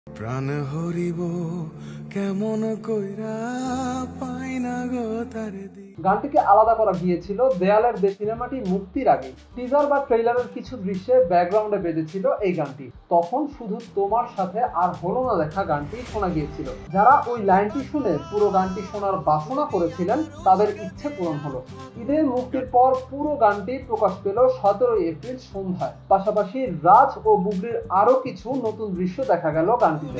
প্রাণ হরিব কেমন কইরা পাই না গো তারে দি। গানটিকে আলাদা করা গিয়েছিল দেয়ালের দে সিনেমাটি মুক্তির আগে। টিজার বা ট্রেইলারের কিছু দৃশ্যে ব্যাকগ্রাউন্ডে বেজেছিল এই গানটি। তখন শুধু তোমার সাথে আর হলো না দেখা গানটি শোনা গিয়েছিল। যারা ওই লাইনটি শুনে পুরো গানটি শোনার বাসনা করেছিলেন তাদের ইচ্ছে পূরণ হলো। ঈদের মুক্তির পর পুরো গানটি প্রকাশ পেল 17 এপ্রিল সন্ধ্যায়। পাশাপাশি রাজ ও বুবলির আরো কিছু নতুন দৃশ্য দেখা গেল গানটিতে।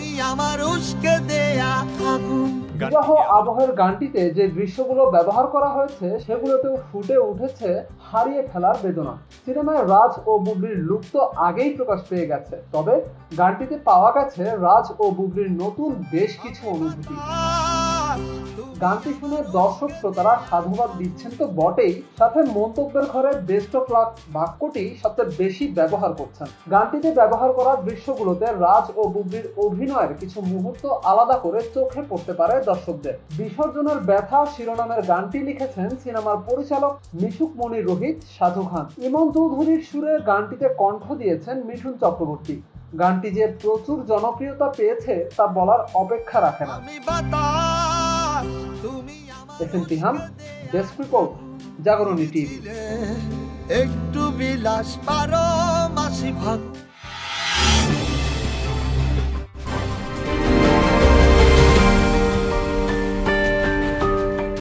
বিবাহ আবহের গানটিতে যে দৃশ্যগুলো ব্যবহার করা হয়েছে সেগুলোতেও ফুটে উঠেছে হারিয়ে ফেলার বেদনা। সিনেমায় রাজ ও বুবলির লুক তো আগেই প্রকাশ পেয়ে গেছে, তবে গানটিতে পাওয়া গেছে রাজ ও বুবলির নতুন বেশ কিছু অনুভূতি। গানটি শুনে দর্শক শ্রোতারা সাধুবাদ দিচ্ছেন তো বটেই, সাথে মন্তব্যের ঘরে বেস্ট অফ লাক বাক্যটি সবচেয়ে বেশি ব্যবহার করছেন। গানটিতে ব্যবহার করা দৃশ্যগুলোতে রাজ ও বুবলির অভিনয়ের কিছু মুহূর্ত আলাদা করে চোখে পড়তে পারে দর্শকদের। বিসর্জনের ব্যথা শিরোনামের গানটি লিখেছেন সিনেমার পরিচালক মিশুক মনির রোহিত সাধু খান। ইমন চৌধুরীর সুরে গানটিতে কণ্ঠ দিয়েছেন মিঠুন চক্রবর্তী। গানটি যে প্রচুর জনপ্রিয়তা পেয়েছে তা বলার অপেক্ষা রাখে না। SM Tiham, desk report, Jagoroni TV. একটু বিলাস পারো মাসি ভাগ